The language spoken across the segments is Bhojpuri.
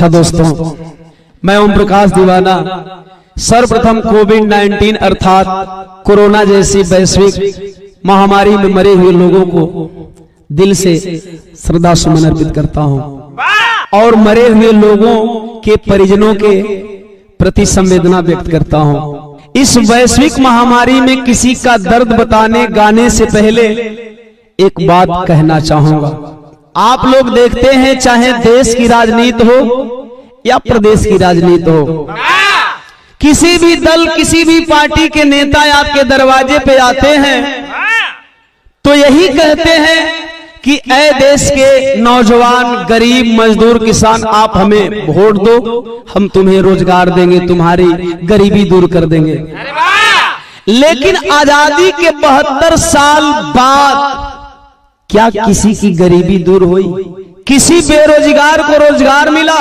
अच्छा दोस्तों, मैं ओम प्रकाश दीवाना सर्वप्रथम कोविड-19 अर्थात कोरोना जैसी वैश्विक महामारी में मरे हुए लोगों को दिल से श्रद्धा सुमन अर्पित करता हूं और मरे हुए लोगों के परिजनों के प्रति संवेदना व्यक्त करता हूं। इस वैश्विक महामारी में किसी का दर्द बताने गाने से पहले एक बात कहना चाहूंगा। आप लोग देखते हैं, चाहे देश की राजनीति हो या प्रदेश की राजनीति हो, किसी भी दल किसी भी पार्टी के नेता आपके दरवाजे पे आते हैं तो यही कहते हैं कि ऐ देश के नौजवान, गरीब, मजदूर, किसान, आप हमें वोट दो, हम तुम्हें रोजगार देंगे, तुम्हारी गरीबी दूर कर देंगे। लेकिन आजादी के 72 साल बाद क्या किसी की गरीबी दूर हुई? किसी बेरोजगार को रोजगार मिला?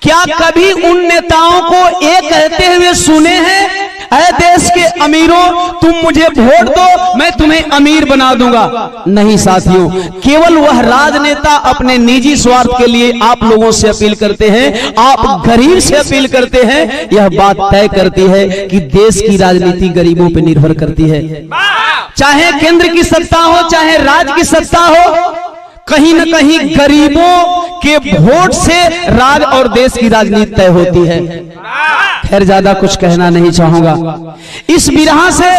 क्या कभी उन नेताओं को ये कहते हुए सुने हैं, ऐ देश के अमीरों तुम मुझे वोट दो, मैं तुम्हें अमीर बना दूंगा? नहीं साथियों, केवल वह राजनेता अपने निजी स्वार्थ के लिए आप लोगों से अपील करते हैं, आप गरीब से अपील करते हैं। यह बात तय करती है कि देश की राजनीति गरीबों पर निर्भर करती है। चाहे केंद्र की सत्ता हो, चाहे राज्य की सत्ता हो, कहीं न कहीं गरीबों के वोट से राज और देश की राजनीति तय होती है। खैर ज्यादा कुछ कहना नहीं चाहूंगा। इस बिरहा से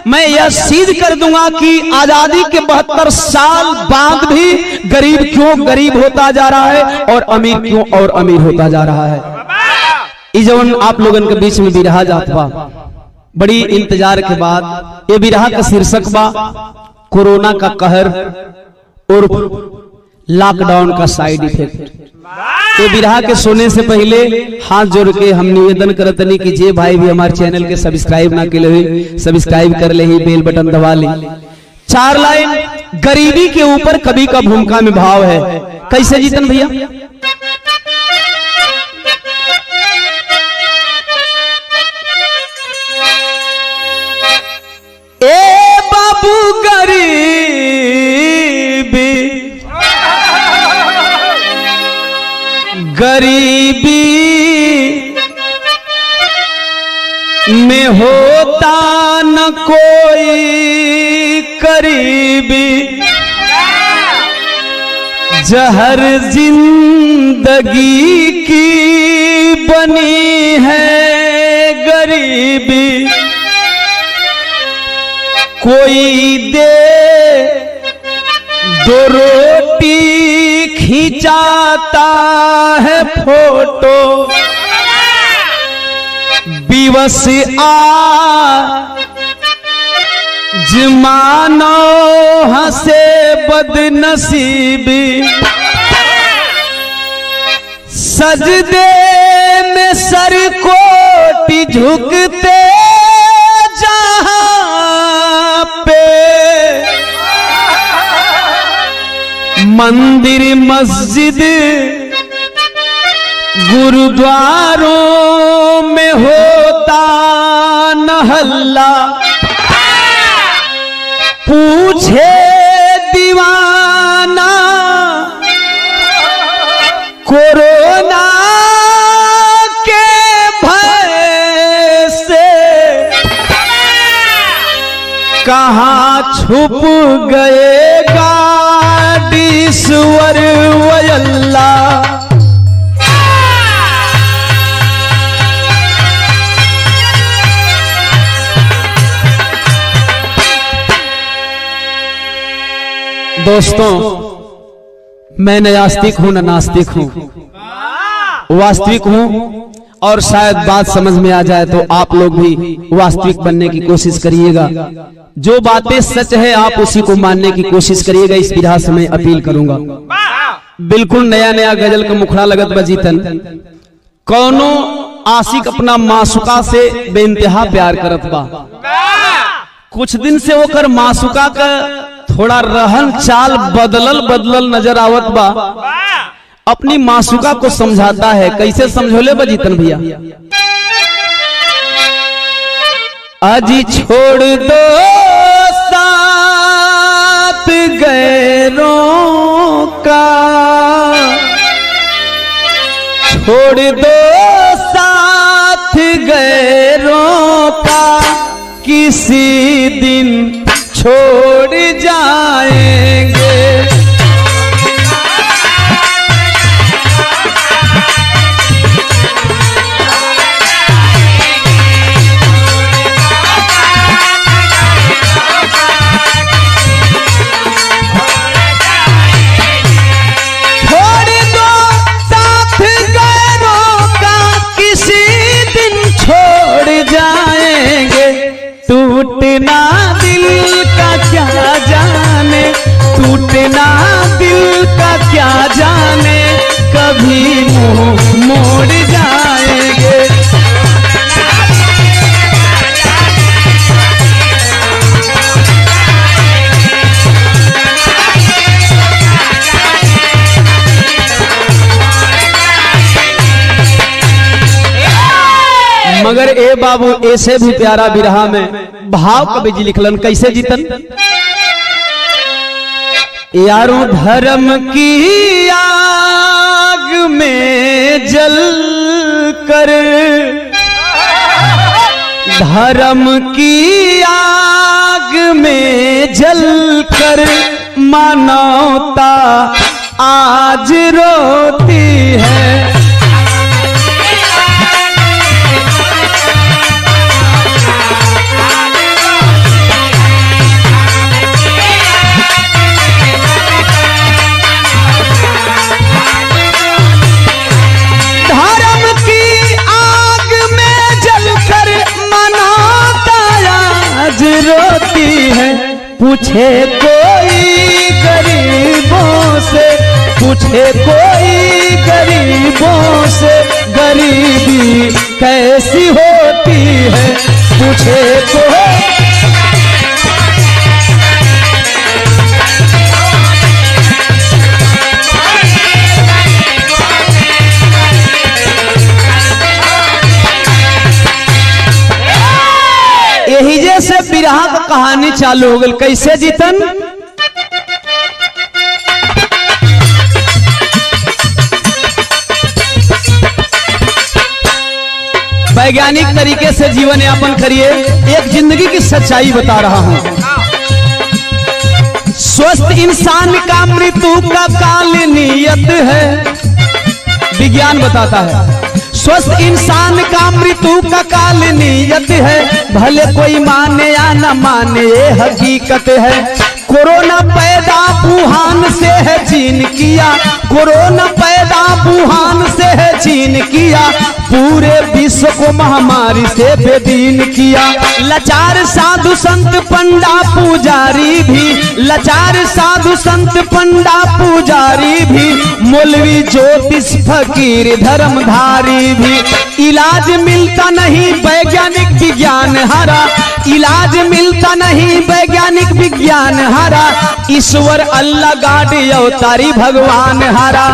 मैं यह सिद्ध कर दूंगा कि आजादी के 72 साल बाद भी गरीब क्यों गरीब होता जा रहा है और अमीर क्यों और अमीर होता जा रहा है। इस जवन आप लोगन के बीच में बिरहा जात बा, बड़ी इंतजार के बाद ये बिरहा का शीर्षक बा कोरोना का कहर और लॉकडाउन का साइड इफेक्ट। ये बिरहा के सुनने से पहले हाथ जोड़ के हम निवेदन करतनी कि जे भाई भी हमारे चैनल के सब्सक्राइब ना के लिए सब्सक्राइब कर ले, ही बेल बटन दबा ले। 4 लाइन गरीबी के ऊपर कवि का भूमिका में भाव है। कैसे जीतन भैया? ए बाबू गरीबी में होता न कोई करीबी, जहर जिंदगी की बनी है गरीबी। कोई दे दो रोटी खिंचाता है फोटो, विवश जमानो हंसे बदनसीबी। सजदे में सर कोटि झुकते जहां पे, मंदिर मस्जिद गुरुद्वारों में होता न हल्ला। पूछे दीवाना कोरोना के भय से कहाँ छुप गएगा ईश्वर वयल्ला। दोस्तों, मैं न आस्तिक हूं न नास्तिक हूं, वास्तविक हूं और शायद बात समझ में आ जाए तो आप लोग भी वास्तविक बनने की कोशिश करिएगा। जो बातें सच है आप उसी को मानने की कोशिश करिएगा। इस विधा से मैं अपील करूंगा। बिल्कुल नया नया गजल का मुखड़ा लगत बजीतन। कौनो आशिक अपना मासुका से बेइंतहा प्यार करत बा। कुछ दिन से होकर मासुका का थोड़ा रहन चाल बदलल नजर आवत बा। अपनी मासुका को समझाता है। कैसे समझोले बजीतन भैया? अजी छोड़ दो साथ गैरों का, छोड़ दो साथ गैरों का, किसी दिन छोड़ जाएंगे। टूटना दिल का क्या जाने, टूटना दिल का क्या जाने, कभी मुंह मोड़ जाएंगे। मगर ए बाबू ऐसे भी प्यारा बिरहा में भाव कवि जी लिखलन कैसे जीतन। यारों धर्म की आग में जल कर, धर्म की आग में जल कर मानवता आज रोती है। रोती है, पूछे कोई गरीबों से, पूछे कोई गरीबों से, गरीबी कैसी होती है, पूछे कोई। यही जैसे बिरहा का कहानी चालू हो गई कैसे जीतन। वैज्ञानिक तरीके से जीवन यापन करिए। एक जिंदगी की सच्चाई बता रहा हूं। स्वस्थ इंसान का मृत्यु का काल नियत है, विज्ञान बताता है। स्वस्थ इंसान का मृत्यु का काल नियत है, भले कोई माने या न माने ये हकीकत है। कोरोना पैदा वुहान से है चीन किया, कोरोना पैदा वुहान से है चीन किया, पूरे विश्व को महामारी से बेदीन किया। लाचार साधु संत पंडा पुजारी भी, लाचार साधु संत पंडा पुजारी भी, मौलवी ज्योतिष फकीर धर्मधारी भी। इलाज मिलता नहीं वैज्ञानिक विज्ञान हारा, इलाज मिलता नहीं वैज्ञानिक विज्ञान हारा, ईश्वर अल्लाह गाड़ी अवतारी भगवान हारा।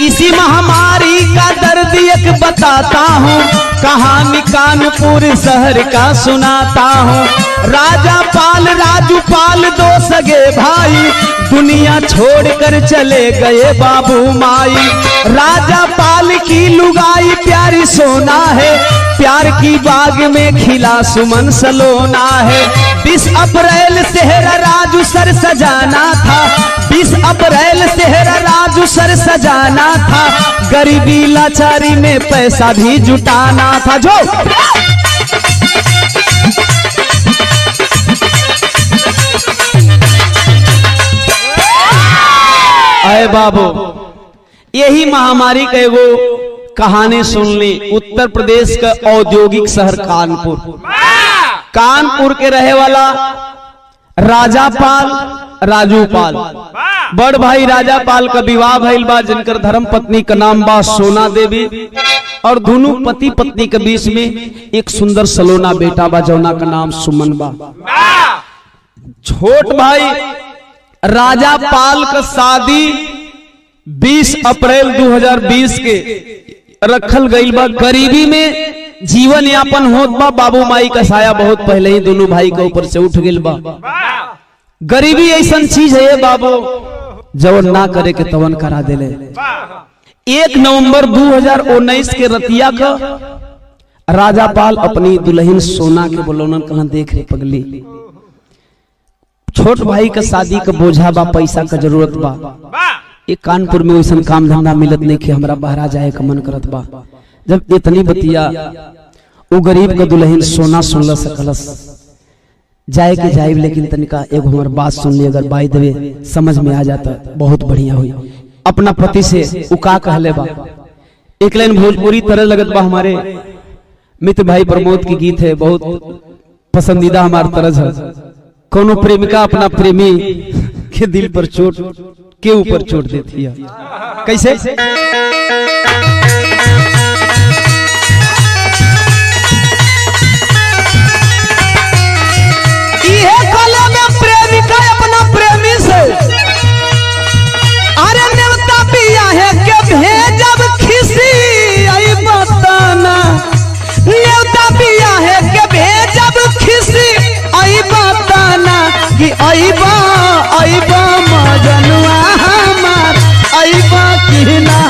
इसी महामारी का दर्द एक बताता हूँ, कहानी कानपुर शहर का सुनाता हूँ। राजा पाल राजू पाल दो सगे भाई, दुनिया छोड़कर चले गए बाबू माई। राजा पाल की लुगाई प्यारी सोना है, प्यार की बाग में खिला सुमन सलोना है। 20 अप्रैल सेहरा राजू सर सजाना था, 20 अप्रैल सेहरा राजू सर सजाना था, गरीबी लाचारी में पैसा भी जुटाना था। जो अरे बाबू यही महामारी का एगो कहानी सुन ली। उत्तर प्रदेश का औद्योगिक शहर कानपुर, कानपुर के रहे वाला राजापाल राजूपाल, बड़ भाई राजापाल का विवाह भइल बा, जिनकर धर्म पत्नी का नाम बा सोना देवी, और दोनों पति पत्नी के बीच में एक सुंदर सलोना बेटा बा जौना का नाम सुमन बा। छोट भाई राजापाल का शादी 20 अप्रैल 2020 के रखल गईल बा। गरीबी में जीवन यापन होत बा, बाबू माई का साया बहुत पहले ही दोनों भाई के ऊपर से उठ गईल बा। गरीबी ऐसा चीज है बाबू जवन ना करे के तवन करा देले। 1 नवंबर 2019 के रतिया का राजापाल अपनी दुल्हन सोना के बोलौन कहना देख रे पगली, छोट भाई का शादी का बोझा बा, पैसा का जरूरत बा, एक कानपुर में वैसा काम धंधा मिलत नहीं कि हमरा बाहर जाए का मन करत बा। जब इतनी बतिया वो गरीब का दुल्हन सोना सुनल सकलस जाए के जाए, लेकिन तनिका एगो हमार बात सुन ली, अगर बाई देवे समझ में आ जाता बहुत बढ़िया हुई। अपना पति से उका कहले बा, एक लाइन भोजपुरी तरह लगत बा, हमारे मित्र भाई प्रमोद की गीत है, बहुत पसंदीदा हमार तरज है। कोनो प्रेमिका अपना प्रेमी के दिल पर चोट के ऊपर चोट देती है, कैसे? प्रेमिका अपना प्रेमी से अरे नेवता पिया है के भेजब खिसी आई बताना, नेवता पिया है के भेजब खिसी आई बताना कि आईबा आईबा मजनुआ हमार आईबा कि ना।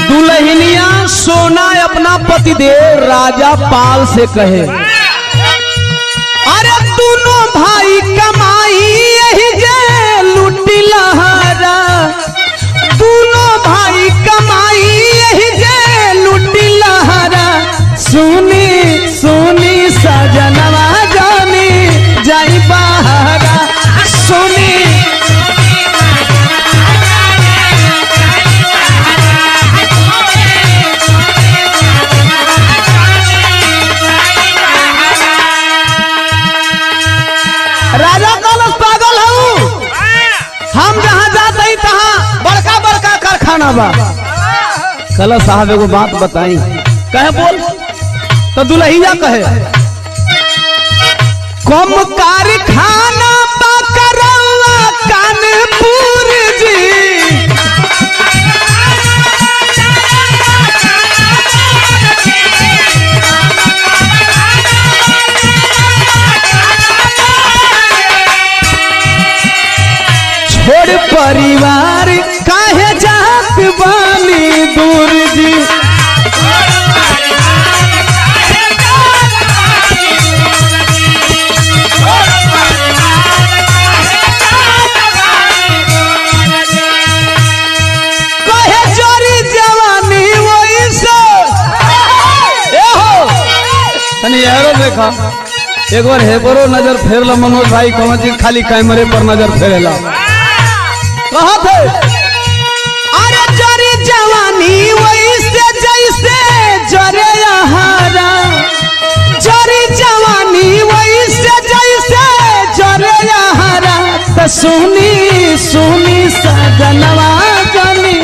दुल्हनिया सोना अपना पतिदेव राजापाल से कहे, अरे दोनों भाई कमाई यही जे लुटी लहारा, दोनों भाई कमाई यही जे लुटी लहारा, सुनी सुनी सजनवा जानी जाई बहारा, सुनी राजा कलश पागल हूँ, हम जहाँ जाते ही तहाँ बड़का बड़का कारखाना बा। कलश साहब एगो बात बताई, कहे बोल तो दुल्हिया कहे, कम कारखाना बा करौआ कानपुर जी, छोड़ परिवार काहे जात बानी दूर जी, कहे जोरी जवानी वही से तनी यारो देखा एक बार हेबरो नजर फेरला मनोज भाई, कौन चीज खाली कैमरे पर नजर फेरेला कहा थे, अरे जरी जवानी वैसे जैसे जरे यहारा, जरी जवानी वैसे जैसे जरे यहारा, तो सुनी सुनी सजनवा जानी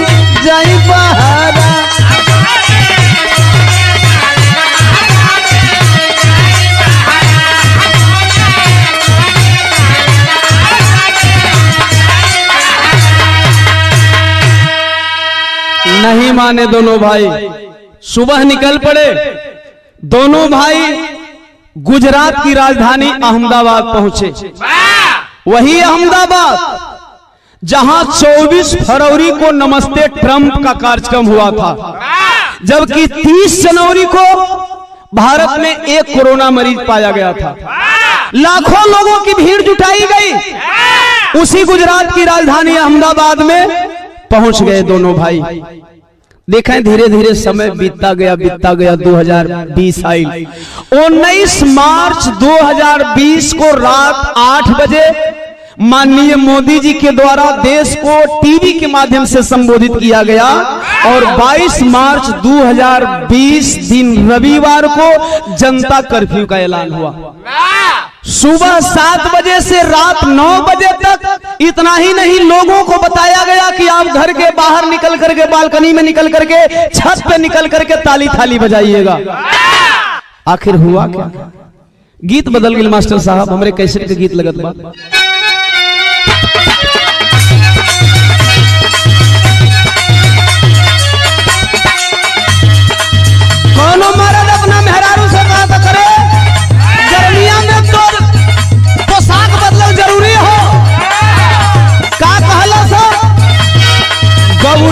जाई बहारा। नहीं माने दोनों भाई, सुबह निकल पड़े दोनों भाई, गुजरात की राजधानी अहमदाबाद पहुंचे। वही अहमदाबाद जहां 24 फरवरी को नमस्ते ट्रंप का कार्यक्रम हुआ था, जबकि 30 जनवरी को भारत में एक कोरोना मरीज पाया गया था। लाखों लोगों की भीड़ जुटाई गई। उसी गुजरात की राजधानी अहमदाबाद में पहुंच गए दोनों भाई। देखें धीरे धीरे समय बीतता गया 2020 आई। 19 मार्च 2020 को रात 8 बजे माननीय मोदी जी के द्वारा देश को टीवी के माध्यम से संबोधित किया गया और 22 मार्च 2020 दिन रविवार को जनता कर्फ्यू का ऐलान हुआ। सुबह 7 बजे से रात 9 बजे तक। इतना ही नहीं, लोगों को बताया गया कि आप घर के बाहर निकल करके, बालकनी में निकल करके, छत पे निकल करके ताली थाली बजाइएगा। आखिर हुआ क्या? गीत बदल गए मास्टर साहब, हमारे कैसेट के गीत लगत बा।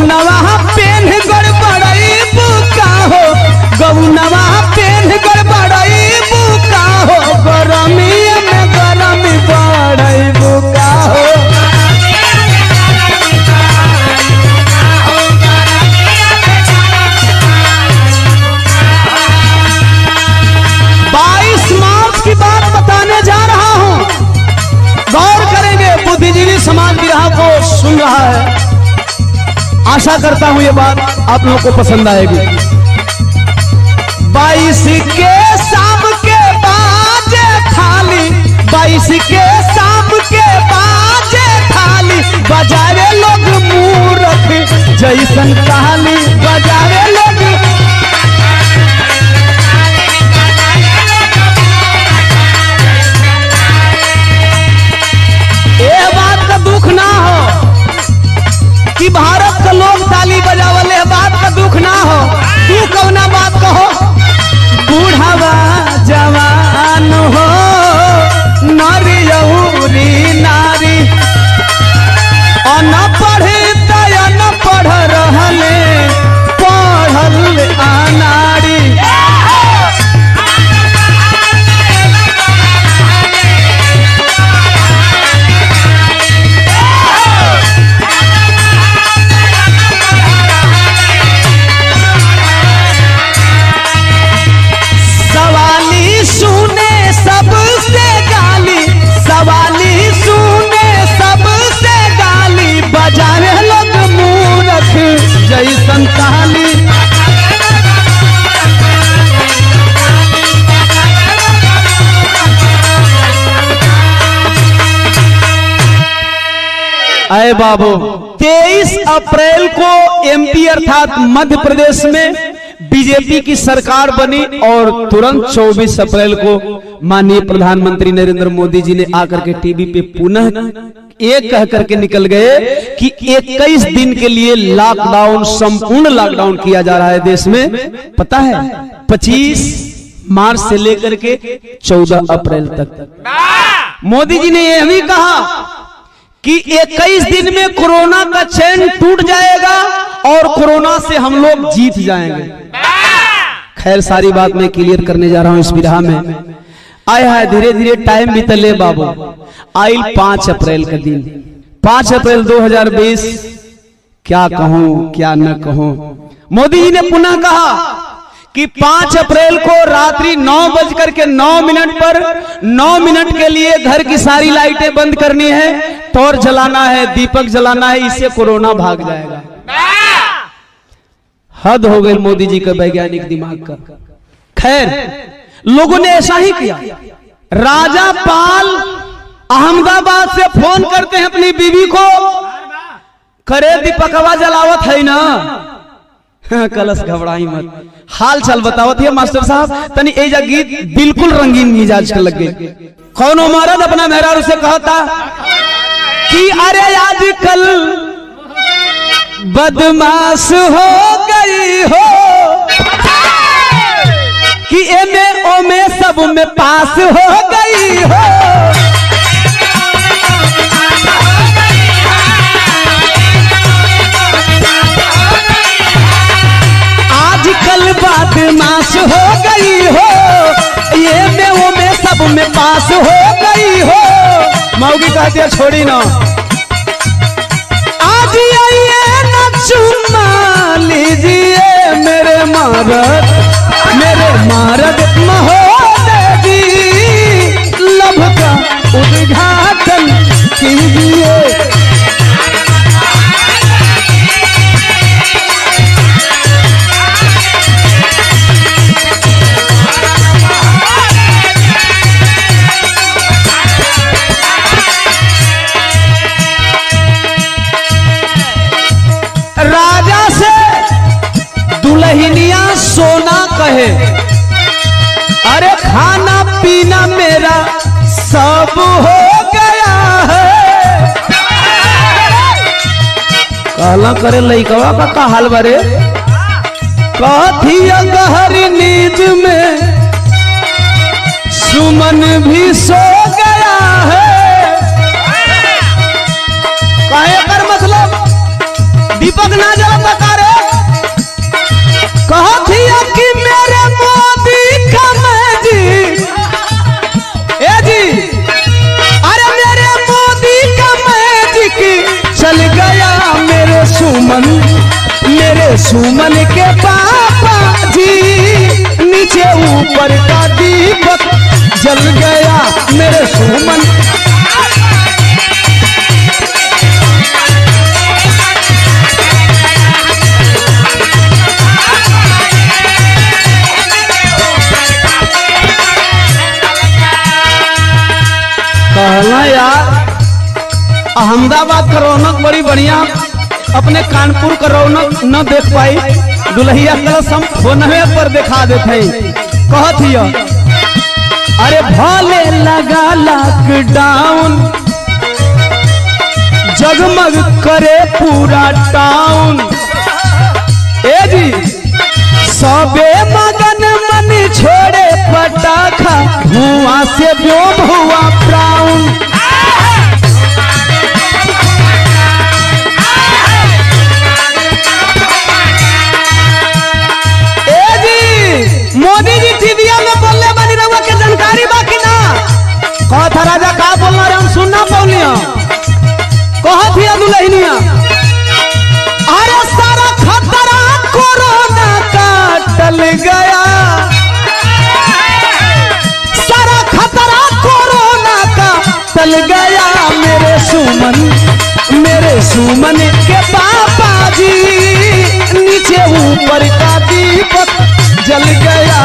गौनवा पेन गड़बड़ई बुका हो, गौनवा पेन गड़बड़ई बुका हो, गरमी में गरमी बढ़ई बुका हो। की बात बताने जा रहा हूं, गौर करेंगे। बुद्धिजीवी समाज भी रहा को सुन रहा है। आशा करता हूं ये बात आप लोगों को पसंद आएगी। 22 के शाम के बाजे थाली, 22 के शाम के बाजे थाली, बजावे लोग मूर्ख जैसन कहानी, बजावे लोग। ये बात का दुख ना हो कि भारत का लोग ताली बजावले, बात का दुख ना हो। तू कौना बात कहो, बूढ़ावा जवान हो, नारी यहूरी नारी, अनपढ़ तय न पढ़ रहले, पढ़ल अनाड़ी। जैसन कहानी आए बाबू। 23 अप्रैल को एमपी अर्थात मध्य प्रदेश में बीजेपी की सरकार बनी और तुरंत 24 अप्रैल को माननीय प्रधानमंत्री नरेंद्र मोदी जी ने आकर के टीवी पे पुनः एक कह करके निकल गए कि 21 दिन के लिए लॉकडाउन, संपूर्ण लॉकडाउन किया जा रहा है देश में। पता है 25 मार्च से लेकर के 14 अप्रैल तक मोदी जी ने यह भी कहा कि 21 दिन में कोरोना का चैन टूट जाएगा और कोरोना से हम लोग जीत जाएंगे। खैर सारी बात मैं क्लियर करने जा रहा हूं इस विधा में। आया है धीरे धीरे टाइम बीतले बाबू। आइल 5 अप्रैल का दिन, 5 अप्रैल 2020। क्या कहूं क्या न कहूं। मोदी जी ने पुनः कहा कि 5 अप्रैल को रात्रि 9:09 पर 9 मिनट के लिए घर की सारी लाइटें बंद करनी है, टॉर्च जलाना है, दीपक जलाना है, इससे कोरोना भाग जाएगा। हद हो गई मोदी जी का वैज्ञानिक दिमाग का। खैर लोगों ने ऐसा ही किया। राजा पाल अहमदाबाद से फोन करते हैं अपनी बीवी को, करे दीपकवा जलावत है ना। कलश घबराई मत, हाल चाल बतावत है मास्टर साहब। तनी एजा गीत बिल्कुल रंगीन मिजाज का लग गई। कौनो मर्द अपना मेहरारू से कहता कि अरे आजकल बदमाश हो गई हो, कि एमे ओमे सब में पास हो गई हो। आजकल बदमाश हो गई हो, ये में ओमे सब में पास हो गई हो। मौगी कहती है छोड़ी ना, आज आइए न चुम्मा लीजिए मेरे मारद महोदय, लभ का उद्घाटन कीजिए। राजा से दुल्हनिया सोना कहे, अरे खाना पीना मेरा सब हो गया है। कहला करे लइकवा का हाल बारे, कथी गहरी नींद में सुमन भी सो गया है। कहे कर मतलब दीपक ना जला बकारे कहा थी कि मेरे मोदी का मैं जी ए जी अरे मेरे मोदी का मैं जी की चल गया मेरे सुमन के पापा जी नीचे ऊपर का दीपक जल गया मेरे सुमन कहना यार अहमदाबाद का रौनक बड़ी बढ़िया अपने कानपुर का रौनक न देख पाई दुल्हिया कलश हम फोनवे पर दिखा देते कहत हिया अरे भले लगा लॉकडाउन जगमग करे पूरा टाउन ए जी सबे मगन मन छोड़े पटाखा धुआं से व्योम हुआ प्राउन मोदी जी टीवीया में बोलने बनी रहुआ के जानकारी बाकी ना कहा था राजा का बोलना रे हम सुनना पौनिया कहा थी दुल्हनिया अरे सारा खतरा कोरोना का टल गया सारा खतरा कोरोना का टल गया मेरे सुमन के पापा जी नीचे ऊपर का दीपक जल गया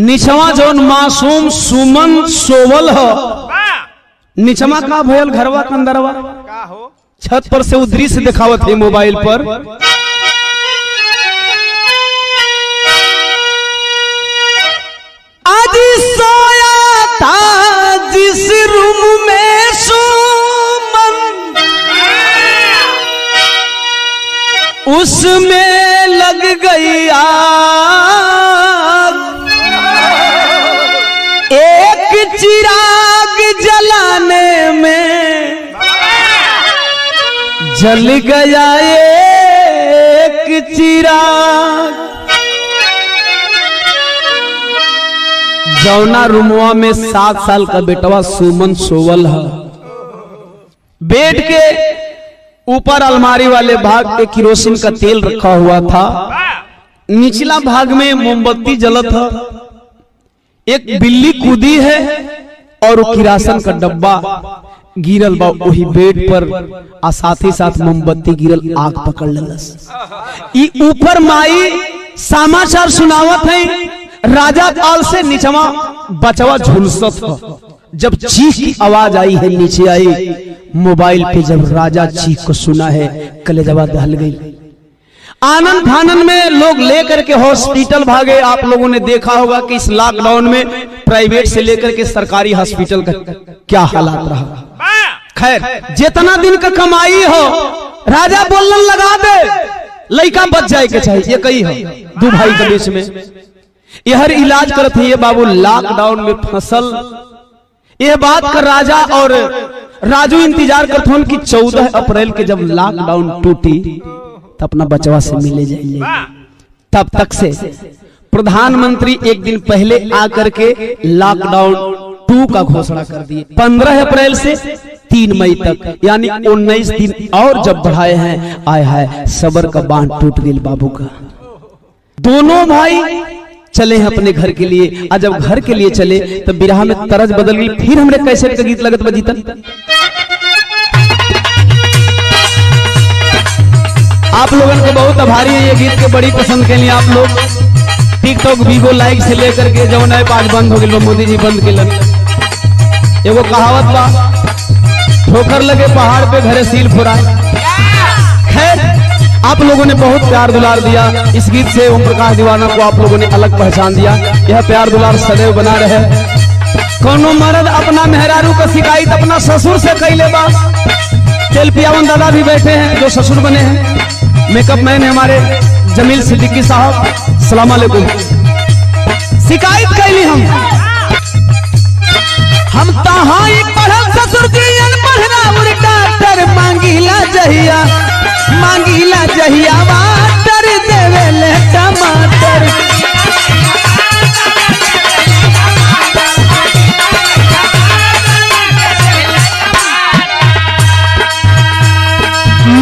निचवा जौन मासूम सुमन सोवल हो निचवा का भयल घरवा कंदरवा छत पर से दृश्य दिखावत है मोबाइल पर आज सोया था जिस रूम में सुमन उसमें लग गई आग एक चिराग जलाने में जल गया एक चिराग जौना रूमवा में 7 साल का बेटवा सुमन सोवल है बेड के ऊपर अलमारी वाले भाग पे किरोसिन का तेल रखा हुआ था निचला भाग में मोमबत्ती जलत है एक बिल्ली कूदी है और किरासन का डब्बा गिरल बा वही बेड पर आ साथ ही साथ मोमबत्ती गिरल आग पकड़ लेलस ई ऊपर माई समाचार सुनावत है राजा पाल से नीचवा बचवा झुलसत हो जब चीख की आवाज आई है नीचे आई मोबाइल पे जब राजा चीख को सुना है कलेजवा दहल गई आनंद फानन में लोग लेकर के हॉस्पिटल भागे आप लोगों ने देखा होगा कि इस लॉकडाउन में प्राइवेट से लेकर के सरकारी हॉस्पिटल का क्या हालात रहा खैर जितना दिन का कमाई हो राजा बोलने लगा दे लड़का बच जाए के चाहिए ये कही है दो भाई के बीच में यह इलाज करते हैं ये बाबू लॉकडाउन में फसल यह बात कर राजा और राजू इंतजार करते हैं कि 14 अप्रैल के जब लॉकडाउन टूटी तब अपना बचवा से मिले जाइए तब तक से प्रधानमंत्री एक दिन पहले आकर के लॉकडाउन 2 का घोषणा कर दिए 15 अप्रैल से 3 मई तक यानी 19 दिन और जब बढ़ाए हैं आए है सबर का बांध टूट गई बाबू का दोनों भाई चले हैं अपने घर के लिए और जब घर के लिए चले तो बिरहा में तरज बदल गई फिर हमने कैसेट का गीत लगत बजीतन आप लोगों को बहुत आभारी है ये गीत के बड़ी पसंद के लिए आप लोग टिकटॉक वीगो लाइक से लेकर के जो नए पाठ बंद हो गए मोदी जी बंद के एगो कहावत बा ठोकर लगे पहाड़ पे घरे सील फुरा खैर आप लोगों ने बहुत प्यार दुलार दिया इस गीत से ओम प्रकाश दीवाना को आप लोगों ने अलग पहचान दिया यह प्यार दुलार सदैव बना रहे कोनो मर्द अपना मेहरारू का शिकायत अपना ससुर से कैले बा तेल पियावन दादा भी बैठे हैं जो ससुर बने हैं। मेकअप मैन है हमारे जमील सिद्दीकी साहब, अस्सलाम वालेकुम। शिकायत कैली हम तहां एक पढ़ल ससुर की अनपढ़ डॉक्टर मांगीला जहिया वाटर देवेले टमाटर।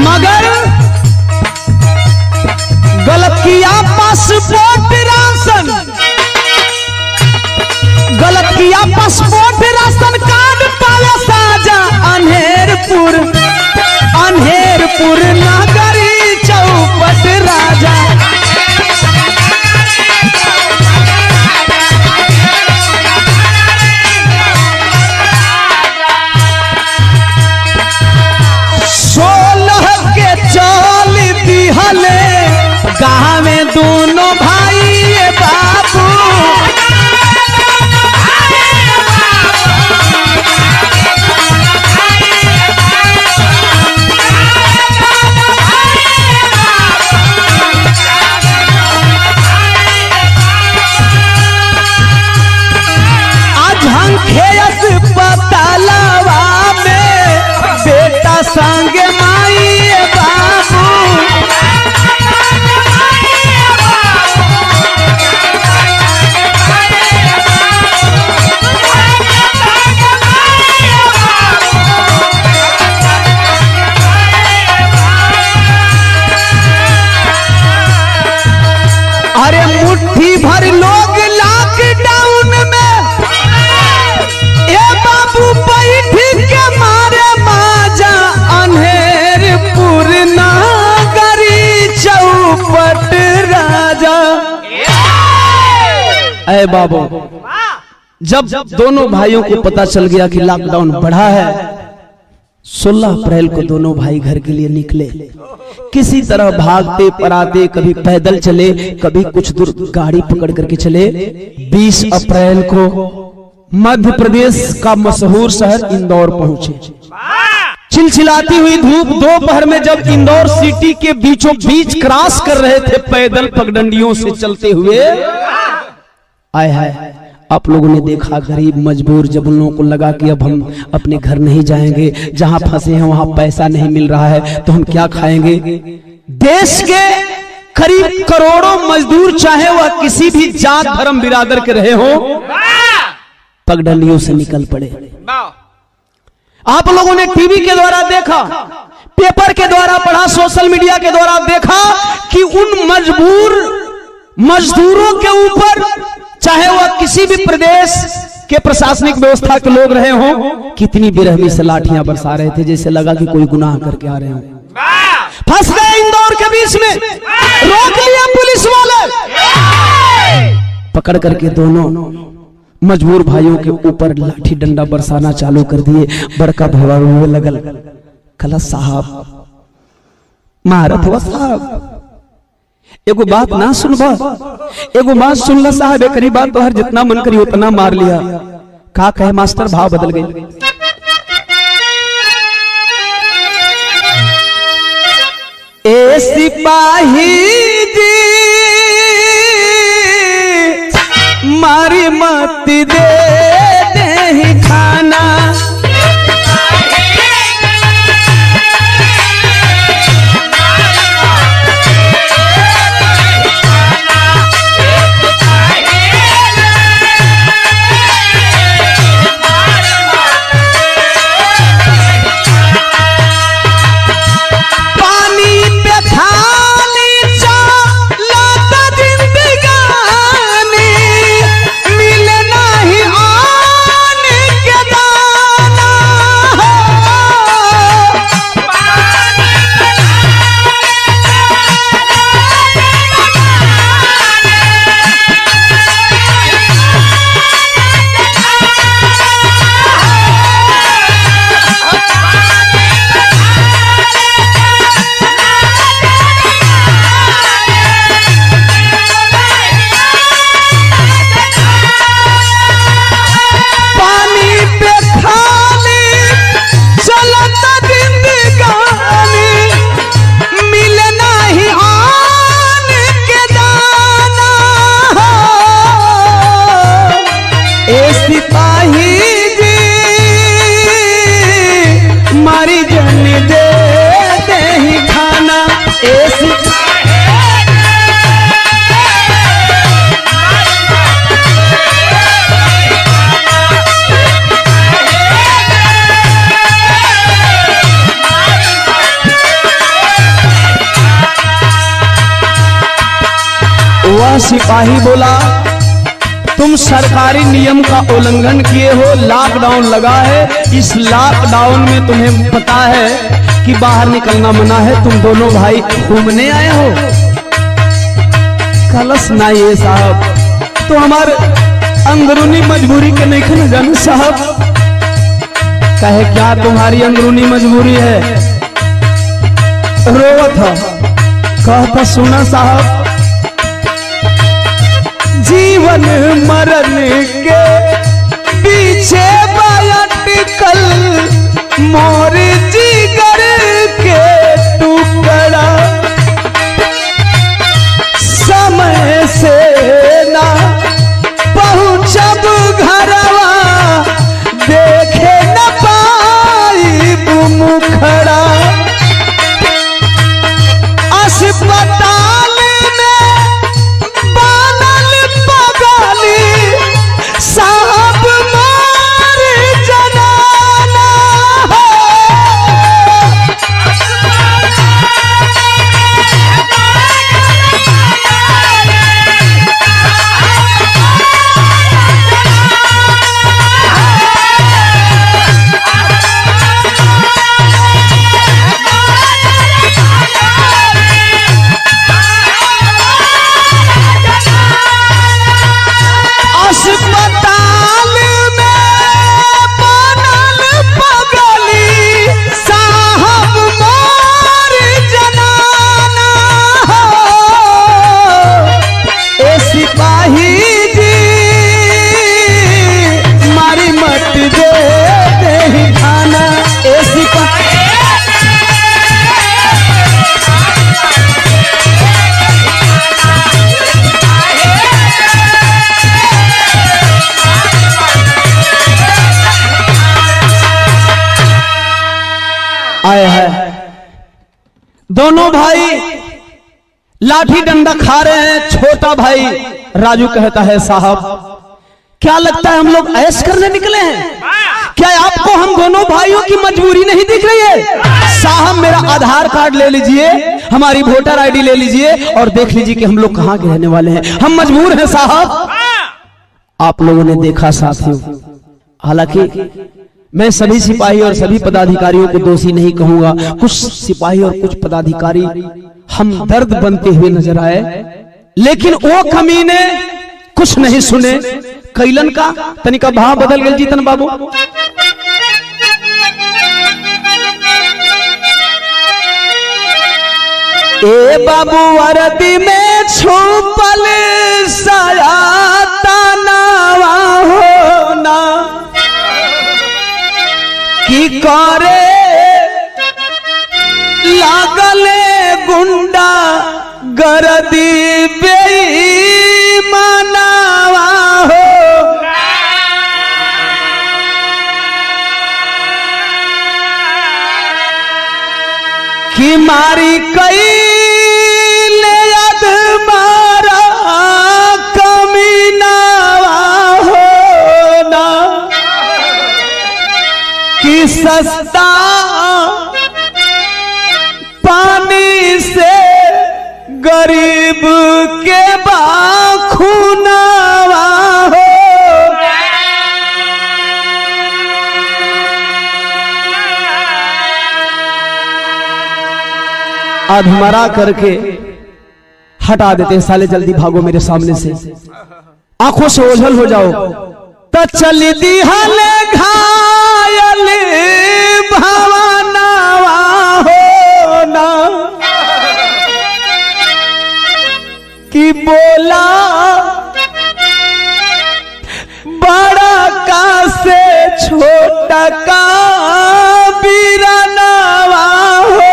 मगर गलत किया पासपोर्ट राशन, गलत किया पासपोर्ट राशन कार्ड पावे साजा। अनहेरपुर नगरी चौपट राजा। गाँव में दोनों भाई बाबू आज हम खेत पतालवा में बेटा संग माई बाबू। अरे मुट्ठी भर लोग लॉकडाउन में ए बाबू बैठ के मारे माजा। अनहेरपुर नगरी चौपट राजा। ऐ बाबू, जब दोनों भाइयों को पता चल गया कि लॉकडाउन बढ़ा है, 16 अप्रैल को दोनों भाई घर के लिए निकले। किसी तरह भागते पराते, कभी पैदल चले, कभी कुछ दूर गाड़ी पकड़ करके चले। 20 अप्रैल को मध्य प्रदेश का मशहूर शहर इंदौर पहुंचे। चिलचिलाती हुई धूप दोपहर में जब इंदौर सिटी के बीचों बीच क्रॉस कर रहे थे पैदल पगडंडियों से चलते हुए, आए हाय, आप लोगों ने देखा गरीब मजबूर, जब उन लोगों को लगा कि अब हम अपने घर नहीं जाएंगे, जहां फंसे हैं वहां पैसा नहीं मिल रहा है तो हम क्या खाएंगे। देश के करीब करोड़ों मजदूर, चाहे वह किसी भी जात धर्म बिरादर के रहे हो, पगडंडियों से निकल पड़े। आप लोगों ने टीवी के द्वारा देखा, पेपर के द्वारा पढ़ा, सोशल मीडिया के द्वारा देखा कि उन मजदूरों के ऊपर, चाहे वह किसी भी प्रदेश के प्रशासनिक व्यवस्था के लोग रहे हों, कितनी बेरहमी से लाठियां बरसा रहे थे, जैसे लगा कि कोई गुनाह करके आ रहे हों। फंस गए इंदौर के बीच में, रोक लिया पुलिस वाले, पकड़ करके दोनों मजबूर भाइयों के ऊपर लाठी डंडा बरसाना चालू कर दिए। बड़का भैया हुए लगल, कला साहब महारत हुआ साहब, एगो बात ना सुनबा, एगो बात सुनला साहब, एक बात तो हर जितना मन करी उतना मार लिया। का कहे मास्टर, भाव बदल गई। ए सिपाही जी मारी मत दे दे खाना। मिले नहीं आ वह सिपाही बोला, तुम सरकारी नियम का उल्लंघन किए हो, लॉकडाउन लगा है, इस लॉकडाउन में तुम्हें पता है कि बाहर निकलना मना है, तुम दोनों भाई घूमने आए हो। कलश ना ये साहब तो हमारे अंदरूनी मजबूरी के नहीं खन जान साहब। कहे क्या तुम्हारी अंदरूनी मजबूरी है? रोवत है, कहता सुना साहब, जीवन मरण के पीछे अटकल मोर जिगर के टुकड़ा, समय से ना पहुँचब घरवा देखे न पाई मुखड़ा, अस्पताल में बानल पगाली साहब मार जनाना है। अस्पताल में बनल पगली साहब मार जनाना हो। ए सिपाही जी मारी मत दे दे खाना, ए सिपाही आए है। दोनों भाई लाठी डंडा खा रहे हैं। छोटा भाई राजू कहता है, साहब क्या लगता है हम लोग ऐश करने निकले हैं? क्या आपको हम दोनों भाइयों की मजबूरी नहीं दिख रही है? साहब मेरा आधार कार्ड ले लीजिए, हमारी वोटर आईडी ले लीजिए और देख लीजिए कि हम लोग कहां के रहने वाले हैं। हम मजबूर हैं साहब। आप लोगों ने देखा साथियों, हालांकि मैं सभी सिपाही और सभी पदाधिकारियों को दोषी नहीं कहूंगा, कुछ सिपाही और कुछ पदाधिकारी हम दर्द बनते हुए नजर आए, लेकिन वो कमीने कुछ नहीं सुने। कैलन का तनिका भाव बदल गए जीतन बाबू। ए बाबू वर्दी में छुपल साया तनावा होना की करे लागले गुंडा गरदी बेईमानवा हो। कि मारी कई ले याद मारा कमीनावा होना कि सस्ता पानी से गरीब के बाखुनावा हो। अधमरा करके हटा देते, साले जल्दी भागो मेरे सामने से, आंखों से ओझल हो जाओ। तो चल दी हल घायल भवनवा होना कि बोला बड़ा का से छोटा का बीरनवा हो।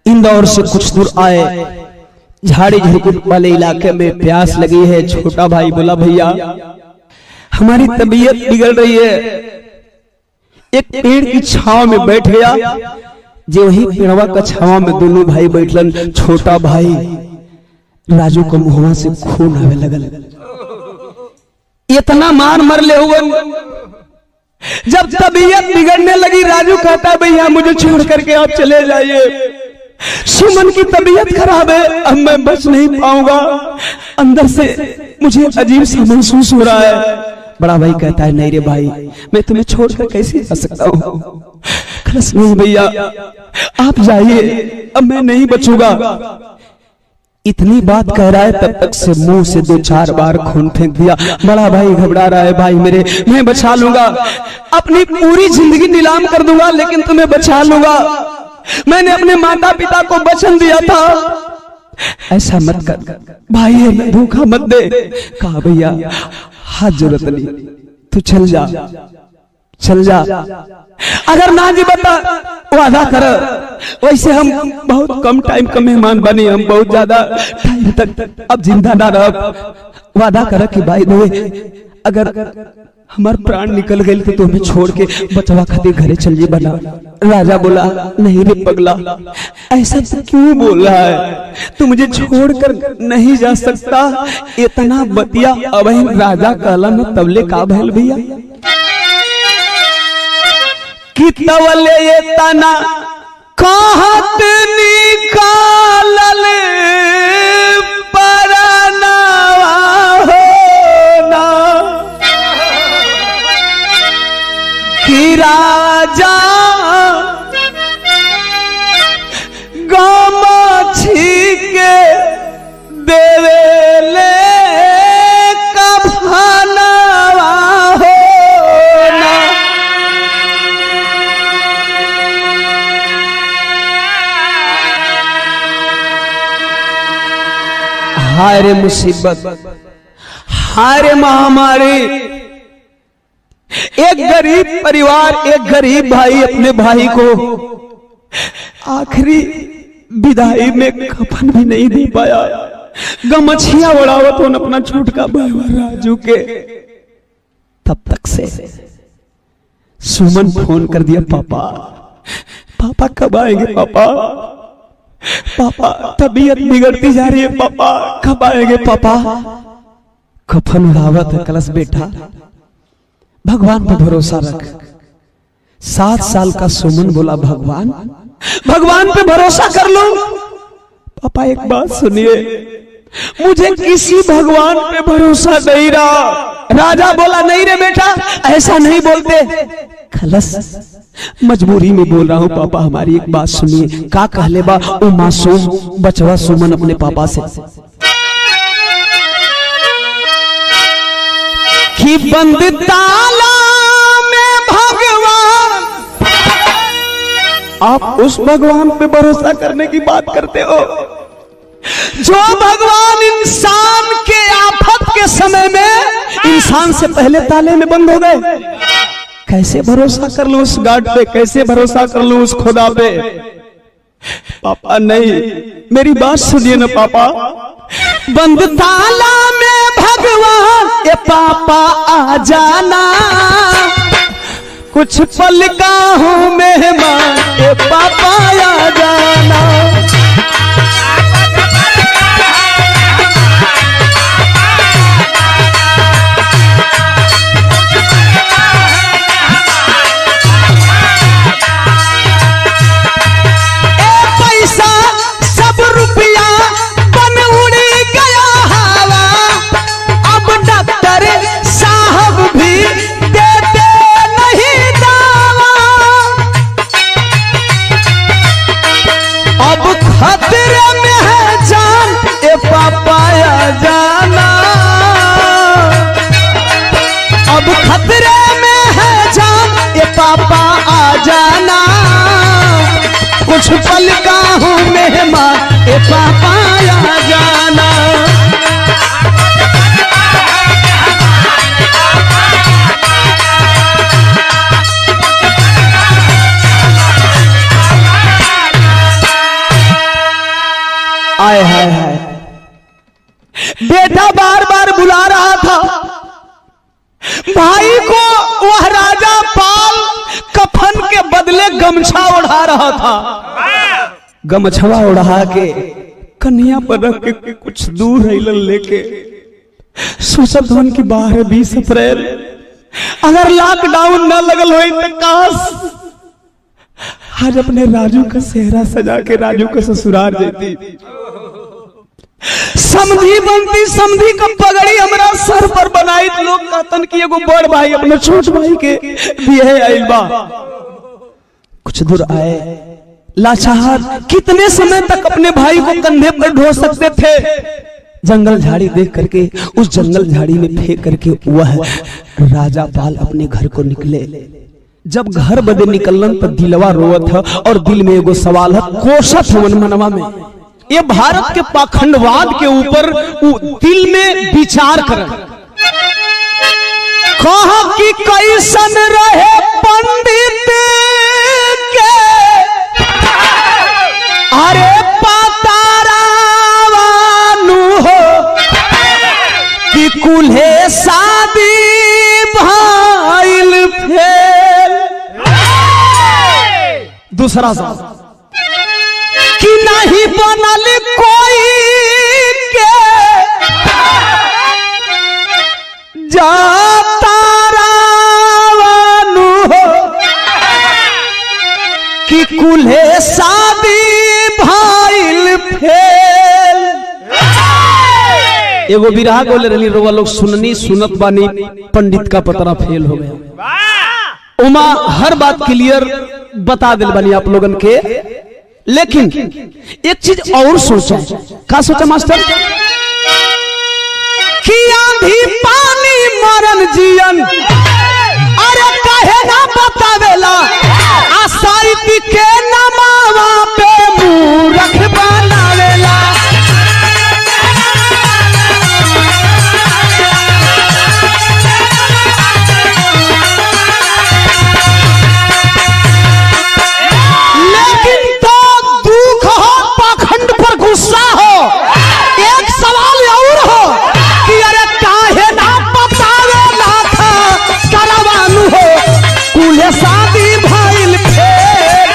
इंदौर से कुछ दूर आए, झाड़ी झुरकुट वाले इलाके में प्यास लगी है। छोटा भाई बोला, भैया हमारी तबीयत बिगड़ रही है। एक पेड़ की छांव में बैठ गया। जो वही पेड़वा का छांव में दोनों भाई बैठलन। छोटा भाई राजू को मुंहवा से खून आवे लगल। इतना मार मर ले हुए जब तबीयत बिगड़ने लगी, राजू कहता है भैया मुझे छोड़ करके आप चले जाइए, सुमन की तबीयत खराब है, अब मैं बच नहीं पाऊंगा, अंदर से मुझे अजीब सा महसूस हो रहा है। बड़ा भाई कहता है नहीं रे भाई, मैं तुम्हें छोड़कर कैसे जा सकता हूँ। नहीं भैया आप जाइए, अब मैं नहीं बचूंगा। इतनी बात कह रहा है, तब तक से मुंह से 2-4 बार खून फेंक दिया। बड़ा भाई घबरा रहा है, भाई मेरे मैं बचा लूंगा, अपनी पूरी जिंदगी नीलाम कर दूंगा लेकिन तुम्हें बचा लूंगा, मैंने अपने माता पिता को वचन दिया था, ऐसा मत कर भाई, है धोखा मत दे। कहा भैया हाथ जरूरत नहीं, तू चल जा, चल जा, अगर ना जी बता वादा कर, वैसे हम बहुत कम टाइम का मेहमान बने, हम बहुत ज्यादा टाइम तक अब जिंदा ना रह, वादा कर कि भाई अगर हमार प्राण निकल गए तो तुम्हें छोड़ के बचवा खातिर घरे चल जी बना। राजा बोला नहीं रे पगला, ऐसा तो क्यों बोल रहा है, तू मुझे छोड़कर नहीं जा सकता, इतना बतिया। अब राजा कहला न तबले का भैल भैया कि तवले ये तना कहत निकालल परनावा होना कि राजा गमछी के देवेले कफनवा होना। हाय रे मुसीबत, हाय रे महामारी, एक गरीब परिवार, एक गरीब भाई अपने भाई को आखिरी विदाई में कफन भी नहीं दे पाया, गमछिया उड़ावत हो अपना छोटका भाई राजू के। तब तक से सुमन फोन कर दिया, पापा पापा कब आएंगे, पापा पापा तबीयत बिगड़ती जा रही है, पापा कब आएंगे, पापा। कफन उड़ावत है कलश, बेटा भगवान पे भरोसा रख। 7 साल का सुमन बोला भगवान भगवान पे भरोसा कर लो। पापा एक बात सुनिए, मुझे किसी भगवान पे भरोसा नहीं रहा। राजा बोला नहीं रे बेटा ऐसा नहीं बोलते, खलस मजबूरी में बोल रहा हूँ पापा, हमारी एक बात सुनिए। का कहले बा ओ मासूम बचवा सुमन अपने पापा से कि बंद ताला में भगवान, आप उस भगवान पे भरोसा करने की बात करते हो जो भगवान इंसान के आफत के समय में इंसान से पहले ताले में बंद हो गए। कैसे भरोसा कर लूं उस गार्ड पे, कैसे भरोसा कर लूं उस खुदा पे। पापा नहीं, मेरी बात सुनिए ना पापा। बंद ताला में भगवान ए पापा आ जाना, कुछ पल का हूं मेहमान ए पापा आ जाना। कुछ पल का हूँ मेहमान ए पापा आ जाना। आए हाय हाय, बेटा बार बार बुला रहा था भाई को, वह राजा पाल कफन के बदले गमछा उड़ा रहा था। गमछवा उड़ा के कन्हैया पर रख के कुछ दूर हिलन लेके सोचत धन की 20 अप्रैल अगर लॉकडाउन न लगल हो तो काश आज अपने राजू का सेहरा सजा के राजू का ससुराल जेती, समधी बनती, समधी का पगड़ी हमरा सर पर बनाई तो लोग कहतन कि एगो बड़ भाई अपने छोट भाई के बियाह आइल बा। कुछ दूर आए लाचार, कितने समय तक अपने भाई को कंधे पर ढो सकते थे। जंगल झाड़ी देख करके उस जंगल झाड़ी में फेंक करके वह राजा पाल अपने घर को निकले। जब घर बदे निकलन तो दिलवा रोवत है और दिल में एगो सवाल है, कोसत मन मनवा में ये भारत के पाखंडवाद के ऊपर दिल में विचार कर कहा कि कैसन रहे पंडित के अरे पतारावानु हो कि कुल्हे शादी भाईल फेल। दूसरा सा कि नहीं बनल कोई के जातारावानु हो कि कुल्हे शादी भाईल फेल। एगो बिरहा बोले रही रोवा लोग सुननी सुनत बानी, पंडित का पतरा फेल हो गया। उमा हर बात क्लियर बता दिल बानी आप लोगन के, लेकिन एक चीज और सोचा। क्या सोचा मास्टर? कि आंधी पानी मरन जियन अरे काहे ना बतावेला, आसाइती के नमावा पे मूरख बनावेला। गुस्सा हो, एक सवाल और हो कि अरे काहे ना बतावे ना था करवानु हो कुल्हे शादी भाईल फेल।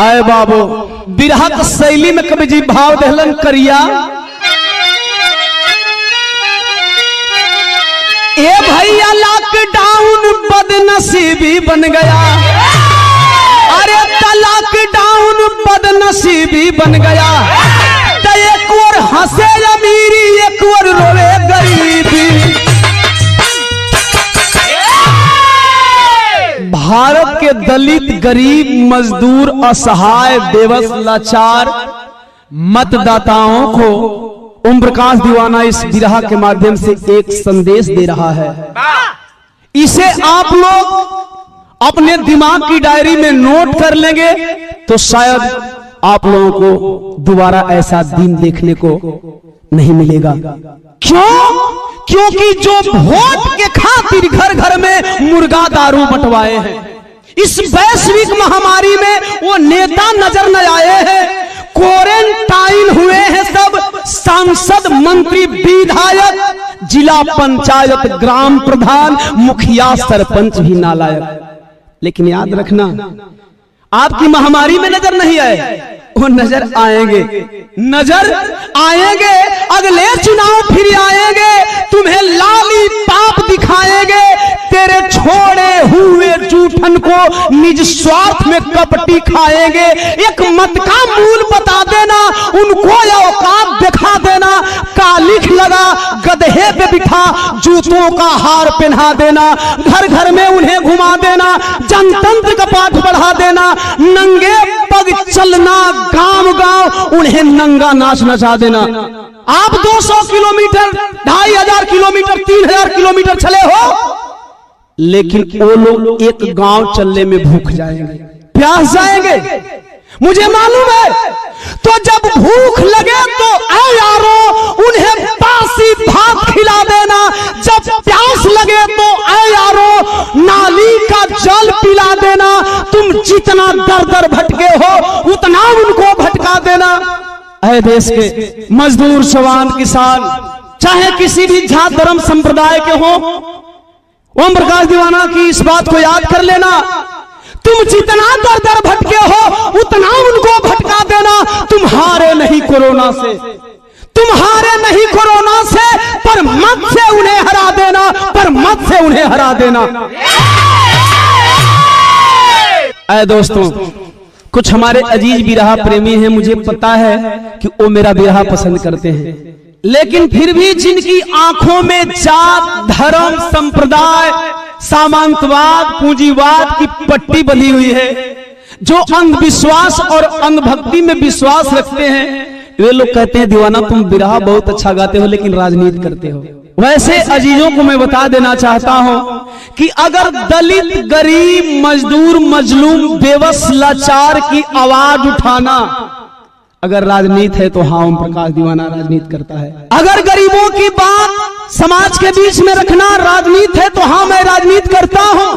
आए बाबू बिरहा के शैली में कवि जी भाव दहलन करिया। ए भैया लॉकडाउन बदनसीबी बन गया, अरे लॉकडाउन बदनसीबी बन गया। तो एक और हंसे अमीरी एक और रोवे गरीबी। भारत के दलित गरीब मजदूर असहाय बेबस लाचार मतदाताओं को ओम प्रकाश दीवाना इस बिरहा के माध्यम से एक संदेश दे रहा है। इसे आप लोग अपने दिमाग की डायरी में नोट कर लेंगे तो शायद आप लोगों को दोबारा ऐसा दिन देखने को नहीं मिलेगा। क्यों? क्योंकि जो वोट के खातिर घर घर में मुर्गा दारू बंटवाए हैं, इस वैश्विक महामारी में वो नेता नजर न आए हैं। क्वारंटाइन हुए हैं सब सांसद, मंत्री, विधायक, जिला पंचायत, ग्राम प्रधान, मुखिया, सरपंच भी नालायक। लेकिन याद रखना, आपकी महामारी में नजर नहीं आए, वो नजर आएंगे, नजर आएंगे। अगले चुनाव फिर आएंगे, तुम्हें लाली पाप दिखाएंगे। तेरे छोड़े हुए जूठन को निज स्वार्थ में कपटी खाएंगे। एक मत का मूल बता देना, उनको औकात दिखा देना। कालिख लगा गधे पे बिठा जूतों का हार पहना देना। घर घर में उन्हें घुमा देना, जनतंत्र का पाठ बढ़ा देना। नंगे पग चलना, गांव गांव उन्हें नंगा नाच नचा देना। आप 200 किलोमीटर, 2500 किलोमीटर, 3000 किलोमीटर चले हो, लेकिन वो लोग एक गांव चलने में भूख जाएंगे, प्यास जाएंगे, मुझे मालूम है। तो जब भूख लगे तो ऐ यारो उन्हें बासी भात खिला देना। जब प्यास लगे तो ऐ यारो नाली का जल पिला देना। तुम जितना दर दर भटके हो उतना उनको भटका देना। ऐ देश के मजदूर, जवान, किसान, चाहे किसी भी जात धर्म संप्रदाय के हो, ओम प्रकाश दीवाना की इस बात को याद कर लेना, तुम जितना दर दर भटके हो उतना उनको भटका देना। तुम हारे नहीं कोरोना से, तुम हारे नहीं कोरोना से, पर मत से उन्हें हरा देना, पर मत से उन्हें हरा देना। ऐ दोस्तों, कुछ हमारे अजीज बिरहा प्रेमी हैं, मुझे पता है कि वो मेरा बिरहा पसंद करते हैं, लेकिन फिर भी जिनकी आंखों में जात, धर्म, संप्रदाय, सामंतवाद, पूंजीवाद की पट्टी बंधी हुई है, जो अंधविश्वास और अंधभक्ति में विश्वास रखते हैं, वे लोग कहते हैं दीवाना तुम बिरहा बहुत अच्छा गाते हो लेकिन राजनीति करते हो। वैसे अजीजों को मैं बता देना चाहता हूं कि अगर दलित, गरीब, मजदूर, मजलूम, बेबस, लाचार की आवाज उठाना अगर राजनीति है तो हाँ, ओम प्रकाश दीवाना राजनीति करता है। अगर गरीबों की बात समाज के बीच में रखना राजनीति है तो हाँ, मैं राजनीति करता हूं।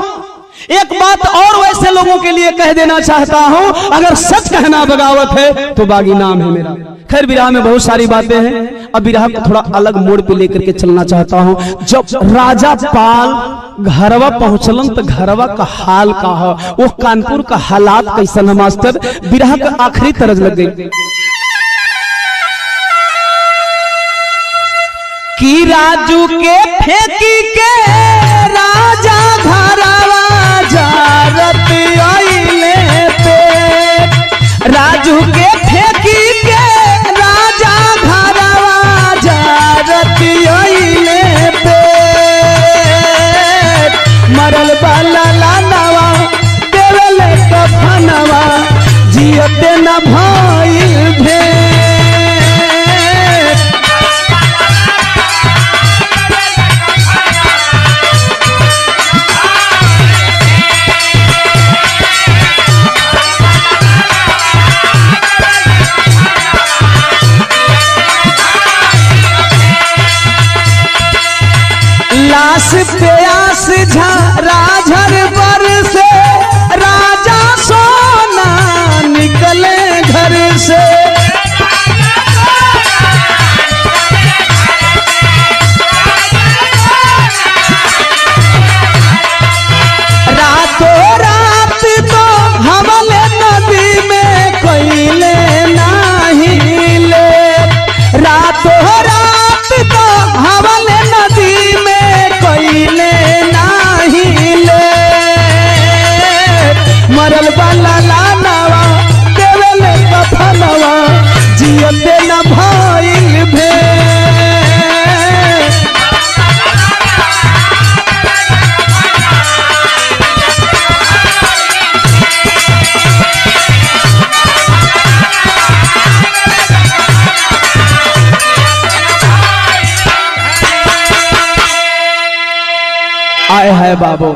एक बात और वैसे लोगों के लिए कह देना चाहता हूं, अगर सच कहना बगावत है तो बागी नाम है मेरा। खैर बिरहा में बहुत सारी बातें हैं, अब बिरहा को थोड़ा अलग मोड़ पे लेकर के चलना चाहता हूं। जब राजा पाल घरवा पहुंचलन तो घरवा का हाल का हो, वो कानपुर का हालात कैसन है मास्टर, बिरहा का आखिरी तरज लग गई कि राजू के फेंकी के राजा घरवा जारत आइले पे, राजू के फेंकी के राजा घरवा जारत आइले पे, मरल बाला लानवा देवले कफनवा जियते न भइल भे। लाश प्यास झाराझर पर से राजा सोना निकले घर से, रातों रात तो हमले नदी में कोयले नहीं ले, रातों रात तो हमले नदी में कोयले नहीं ले, मरल बाला लानवा देवले कफनवा जियते न भइल भे। आए है बाबू,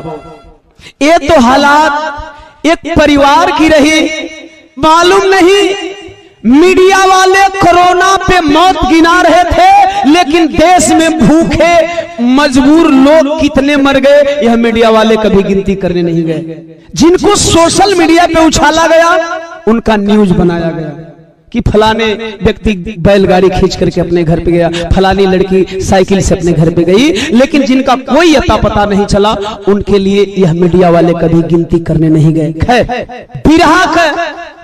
ये तो हालात एक परिवार की रही। मालूम नहीं मीडिया वाले कोरोना पे मौत गिना रहे थे, लेकिन देश में भूखे मजबूर लोग कितने मर गए यह मीडिया वाले कभी गिनती करने नहीं गए। जिनको सोशल मीडिया पे उछाला गया उनका न्यूज बनाया गया कि फलाने व्यक्ति बैलगाड़ी खींच करके अपने घर पे गया, फलानी लड़की साइकिल से अपने घर पे गई, लेकिन जिनका कोई अता पता नहीं चला उनके लिए यह मीडिया वाले कभी गिनती करने नहीं गए। खैर बिरहा का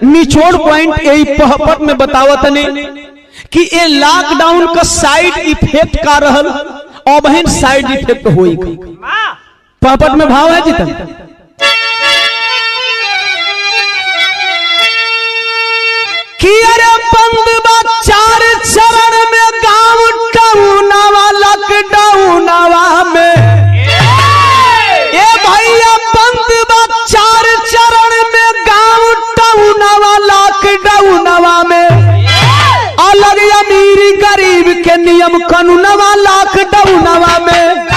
निचोड़ पॉइंट यही पहपट में बतावत ने कि ये लॉकडाउन का साइड इफेक्ट का रहल और बहन साइड इफेक्ट होई। पहपट में भाव है जितन कि अरे बंद बा 4 चरण में गांव टाउनवा लॉकडाउनवा में, ए भैया बंद बा 4 चरण में गांव टाउनवा लॉकडाउनवा में, अलग अमीर गरीब के नियम कानूनवा लॉकडाउनवा में।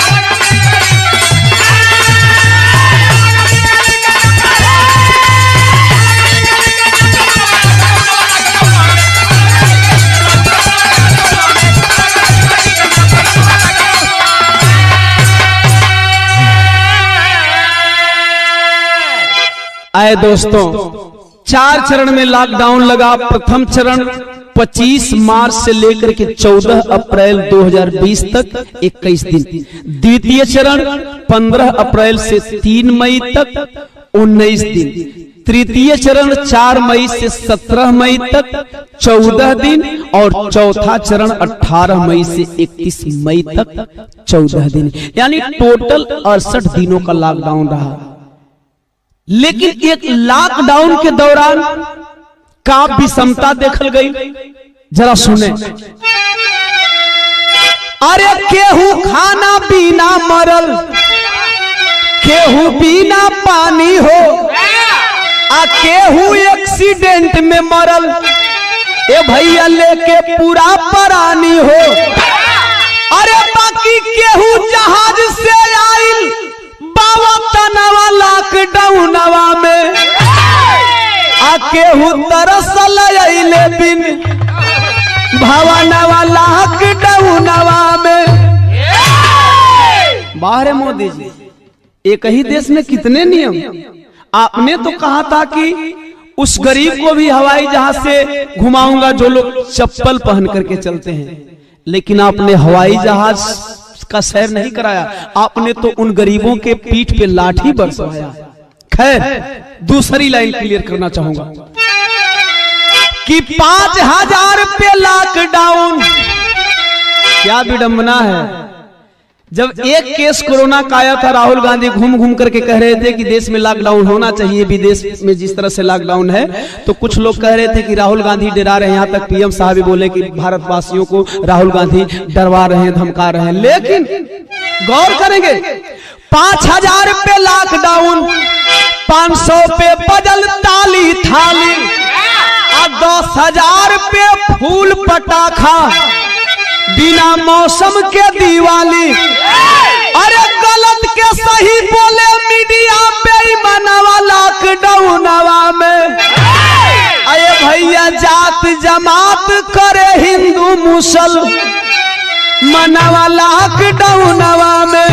आए दोस्तों, 4 चरण में लॉकडाउन लगा। प्रथम चरण 25 मार्च से लेकर के 14 अप्रैल 2020 तक 21 दिन। द्वितीय चरण 15 अप्रैल से 3 मई तक 19 दिन। तृतीय चरण 4 मई से 17 मई तक 14 दिन और चौथा चरण 18 मई से 31 मई तक 14 दिन, यानी टोटल 68 दिनों का लॉकडाउन रहा। लेकिन एक लॉकडाउन के दौरान का विषमता देखल गई, जरा सुने। अरे केहू खाना बिना मरल, केहू बिना पानी हो, आ केहू एक्सीडेंट में मरल, ए भैया लेके पूरा परानी हो। अरे बाकी केहू जहाज से आइल बाबा तनवा लॉकडाउनवा में, आ केहू तरसल अइले बिन भवनवा लॉकडाउनवा में। बाहर मोदी जी, एक ही देश में कितने नियम। आपने तो कहा था कि उस गरीब को भी हवाई जहाज से घुमाऊंगा जो लोग चप्पल पहन करके चलते हैं, लेकिन आपने हवाई जहाज का सैर नहीं कराया। आपने तो उन गरीबों के पीठ पे लाठी बरसाया। खैर, दूसरी लाइन क्लियर करना चाहूंगा कि 5000 पे लॉकडाउन, क्या विडंबना है। जब एक केस कोरोना का आया था, राहुल गांधी घूम घूम करके कह रहे थे कि देश में लॉकडाउन होना चाहिए, विदेश में जिस तरह से लॉकडाउन है। तो कुछ लोग कह रहे थे कि राहुल गांधी डरा रहे हैं, यहाँ तक पीएम साहब भी बोले कि भारतवासियों को राहुल गांधी डरवा रहे हैं, धमका रहे हैं। लेकिन गौर करेंगे, 5000 पे लॉकडाउन, 500 पे बदल ताली थाली, और 10,000 पे फूल पटाखा, बिना मौसम के दिवाली। अरे गलत के सही बोले मीडिया बेईमानवा लॉकडाउनवा में। अरे भैया जात जमात करे हिंदू मुसल मनवा लॉकडाउनवा में।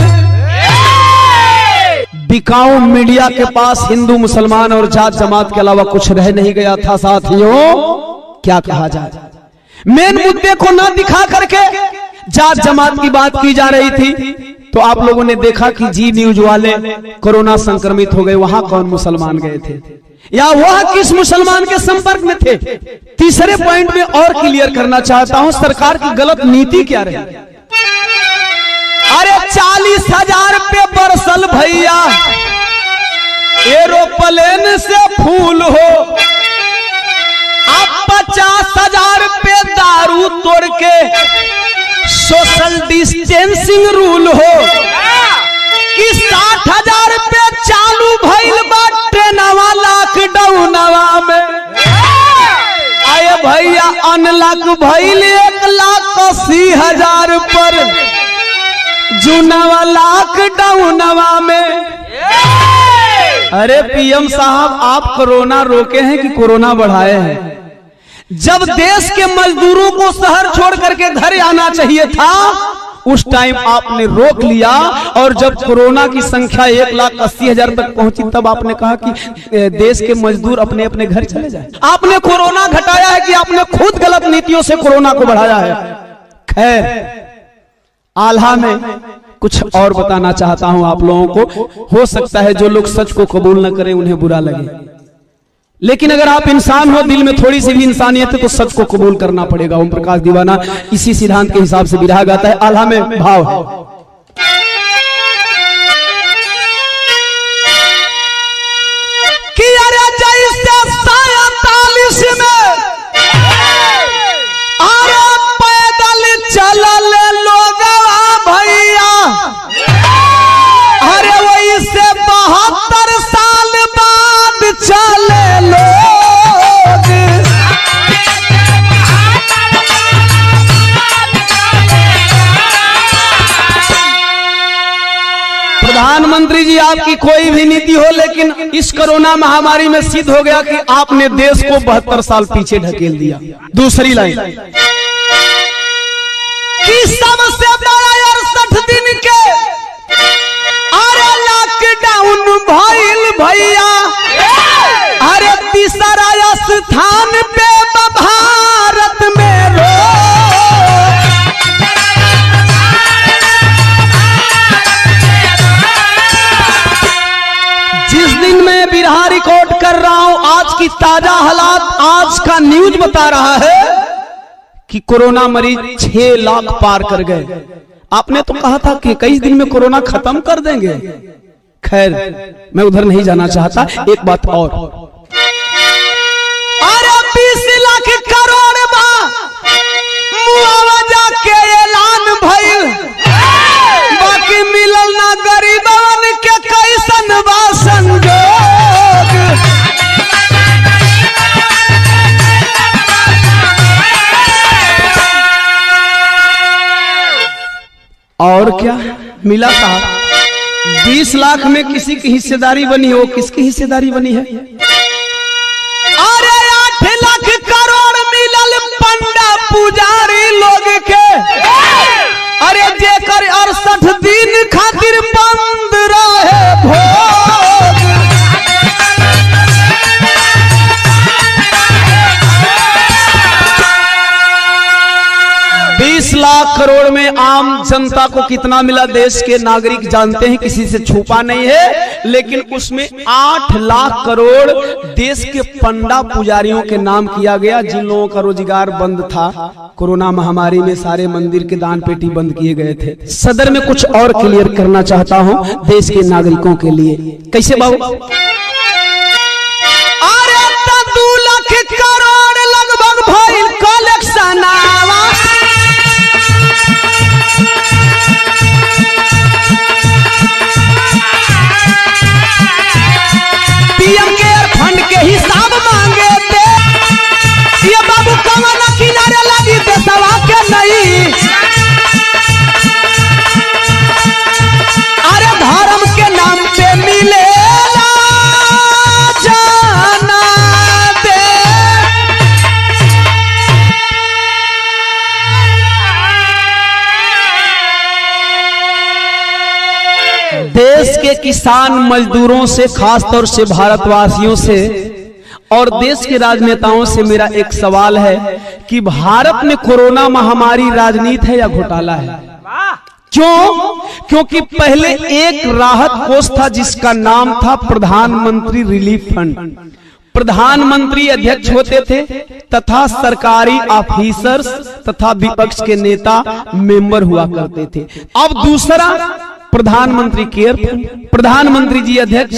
बिकाऊ मीडिया के पास हिंदू मुसलमान और जात जमात के अलावा कुछ रह नहीं गया था। साथियों, क्या कहा जाए, मेन मुद्दे को ना दिखा करके जात जमात की बात की जा रही थी। तो आप लोगों ने देखा कि जी न्यूज वाले कोरोना संक्रमित हो गए, वहां कौन मुसलमान गए थे या वह किस मुसलमान के संपर्क में थे। तीसरे पॉइंट में और क्लियर करना चाहता हूं, सरकार की गलत नीति क्या रही। अरे 40,000 पे बरसल भैया एरोप्लेन से फूल हो, 50,000 पे दारू तोड़ के सोशल डिस्टेंसिंग रूल हो, कि 60,000 पे चालू भइल बा ट्रेनवा लॉकडाउनवा में। आए भैया अनलॉक भइल 1,80,000 पर जुनवा लॉकडाउनवा में। अरे पीएम साहब, आप कोरोना रोके हैं कि कोरोना बढ़ाए हैं। जब देश के मजदूरों को शहर छोड़ करके घर आना चाहिए था, उस टाइम आपने रोक लिया। और जब कोरोना की संख्या 1,80,000 तक पहुंची, तब आपने कहा कि देश के मजदूर अपने अपने घर चले जाए। आपने कोरोना घटाया है कि आपने खुद गलत नीतियों से कोरोना को बढ़ाया है। खैर, आल्हा में कुछ और बताना चाहता हूं आप लोगों को। हो सकता है जो लोग सच को कबूल न करें उन्हें बुरा लगे, लेकिन अगर आप इंसान हो, दिल में थोड़ी सी भी इंसानियत है, तो सच को कबूल करना पड़ेगा। ओम प्रकाश दीवाना इसी सिद्धांत के हिसाब से बिरहा गाता है। आल्हा में भाव है, कि अरे जैसे 47 में अरे पैदल चलल लोगवा भैया, अरे वही से 72 साल बाद चले लोग। प्रधानमंत्री जी, आपकी कोई भी नीति हो, लेकिन इस कोरोना महामारी में सिद्ध हो गया कि आपने देश को 72 साल पीछे ढकेल दिया। दूसरी लाइन, कि सबसे बड़ा 68 दिन के अरे लॉकडाउन भइल भैया, अरे तीसरा ताजा हालात, आज का न्यूज बता रहा है कि कोरोना मरीज 6 लाख पार कर गए। आपने तो कहा था कि 21 दिन में कोरोना खत्म कर देंगे। खैर, मैं उधर नहीं जाना चाहता। एक बात और, अरे 20 लाख करोड़ मुआवजा के ऐलान भइल, बाकी मिलल ना गरीबन के कैसन बा संजोग। और क्या मिला साहब? 20 लाख में किसी की हिस्सेदारी बनी हो, किसकी हिस्सेदारी बनी है? अरे 8 लाख करोड़ मिलल पंडा पुजारी लोग के, अरे जेकर 68 दिन खातिर बंद रहे भोग। 20 लाख करोड़ में आम जनता को कितना मिला देश के नागरिक जानते हैं, किसी से छुपा नहीं है। लेकिन उसमें 8 लाख करोड़ देश के पंडा पुजारियों के नाम किया गया, जिन लोगों का रोजगार बंद था। कोरोना महामारी में सारे मंदिर के दान पेटी बंद किए गए थे। सदर में कुछ और क्लियर करना चाहता हूं देश के नागरिकों के लिए। कैसे बाबू? अरे 2 लाख करोड़ लगभग भइल कलेक्शन, पीएम केयर फंड के हिसाब मांगे थे। ये बाबू कमला किनारे लगी देशवा के नहीं, अरे धर्म के नाम पे मिलेला जाना दे। देश के किसान मजदूरों से, खासतौर से भारतवासियों से और देश के राजनेताओं से मेरा एक सवाल है कि भारत में कोरोना महामारी राजनीति है या घोटाला है? क्यों? क्योंकि पहले एक राहत कोष था जिसका नाम था प्रधानमंत्री रिलीफ फंड। प्रधानमंत्री अध्यक्ष होते थे तथा सरकारी ऑफिसर्स तथा विपक्ष के नेता मेंबर हुआ करते थे। अब दूसरा प्रधानमंत्री केयर फंड, प्रधानमंत्री जी अध्यक्ष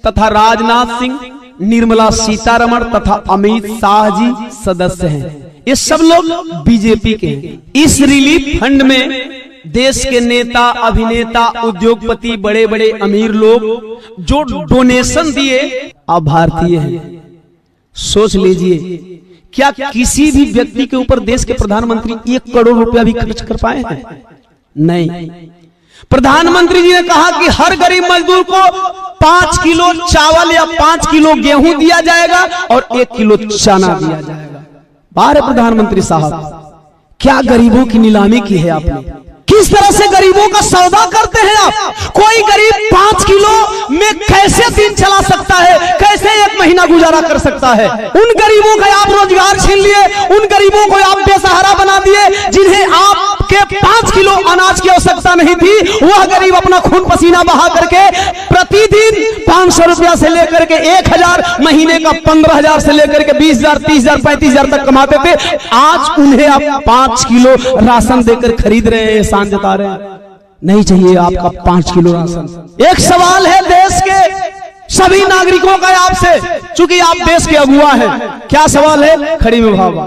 तथा राजनाथ सिंह, निर्मला सीतारमण तथा अमित शाह जी सदस्य हैं। ये सब लोग बीजेपी के हैं। इस रिलीफ फंड में देश के नेता, अभिनेता, उद्योगपति, बड़े बड़े अमीर लोग जो डोनेशन दिए, अब भारतीय हैं। सोच लीजिए, क्या किसी भी व्यक्ति के ऊपर देश के प्रधानमंत्री 1 करोड़ रुपया भी खर्च कर पाए हैं? नहीं। प्रधानमंत्री जी ने कहा कि हर गरीब मजदूर को 5 किलो चावल या 5 किलो गेहूं दिया जाएगा और 1 किलो चना दिया जाएगा। बारे प्रधानमंत्री साहब, क्या गरीबों की नीलामी की है आपने? किस तरह से गरीबों का सौदा करते हैं आप? कोई गरीब 5 किलो में कैसे दिन चला सकता है, कैसे 1 महीना गुजारा कर सकता है? उन गरीबों का आप रोजगार छीन लिए, उन गरीबों को आप बेसहारा बना दिए जिन्हें आपके 5 किलो अनाज की आवश्यकता नहीं थी। वह गरीब अपना खून पसीना बहा करके प्रतिदिन 500 रुपया से लेकर के 1000, महीने का 15,000 से लेकर के 20,000, 30,000, 35,000 तक कमाते थे। आज उन्हें आप 5 किलो राशन देकर खरीद रहे हैं, एहसान जता रहे हैं। नहीं चाहिए आपका 5 किलो राशन। एक सवाल है देश के सभी नागरिकों का आपसे, चूंकि आप देश के अगुआ हैं। क्या सवाल है? खड़ी में भाव।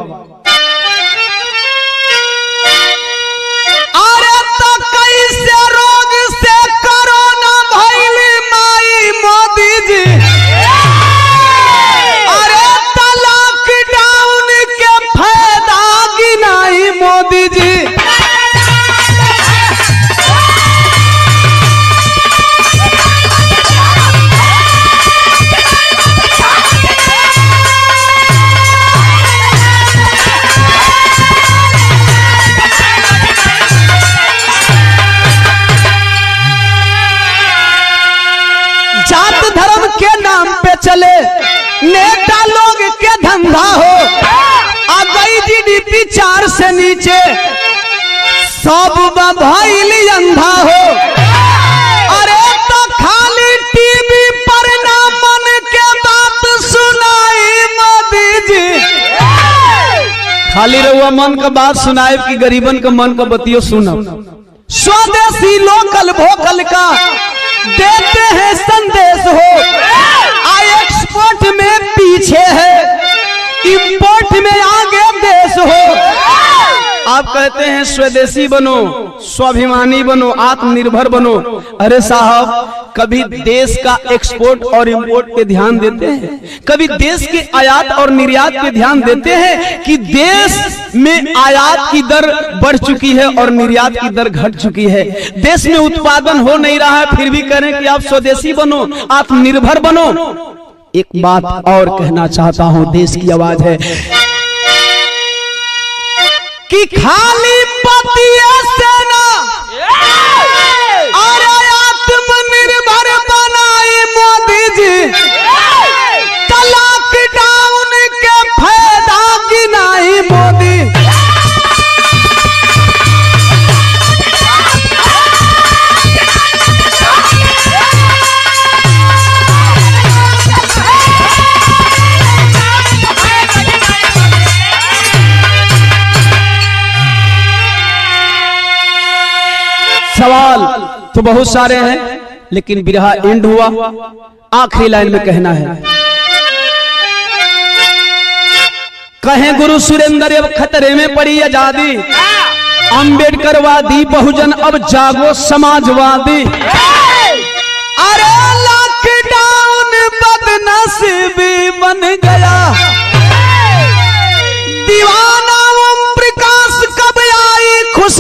अरे तो कैसे रोग से कोरोना भइली माई मोदी जी? अरे तो लॉकडाउन के फायदा गिनाई मोदी जी। जात धर्म के नाम पे चले नेता लोग के धंधा हो, आ गई जीडीपी 4 से नीचे, सब भइली अंधा हो। अरे तो खाली टीवी पर ना मन के बात सुनाई खाली रहुआ मन का बात सुनाए कि गरीबन का मन का बतियो सुनब। स्वदेशी लोकल भोकल का देते हैं संदेश हो, आई एक्सपोर्ट में पीछे है, इंपोर्ट में आगे देश हो। आप कहते हैं स्वदेशी बनो, स्वाभिमानी बनो, आत्मनिर्भर बनो। अरे साहब, कभी देश का एक्सपोर्ट और इंपोर्ट पे ध्यान देते हैं? कभी देश के आयात और निर्यात पे ध्यान देते हैं कि देश में आयात की दर बढ़ चुकी है और निर्यात की दर घट चुकी है, देश में उत्पादन हो नहीं रहा है, फिर भी कह रहे हैं कि आप स्वदेशी बनो, आत्मनिर्भर बनो। एक बात और कहना चाहता हूं, देश की आवाज है कि खाली पतिया सेना और आत्मनिर्भर बनाई मोदी जी, लॉकडाउन के फायदा गिनाई मोदी। सवाल तो बहुत सारे हैं, लेकिन बिरहा एंड हुआ। आखिरी लाइन में कहना है, कहें गुरु सुरेंद्र अब खतरे में पड़ी आजादी, अंबेडकरवादी बहुजन अब जागो समाजवादी। अरे लॉकडाउन बदनसीबी बन गया, दीवाना ओम प्रकाश कब आई खुश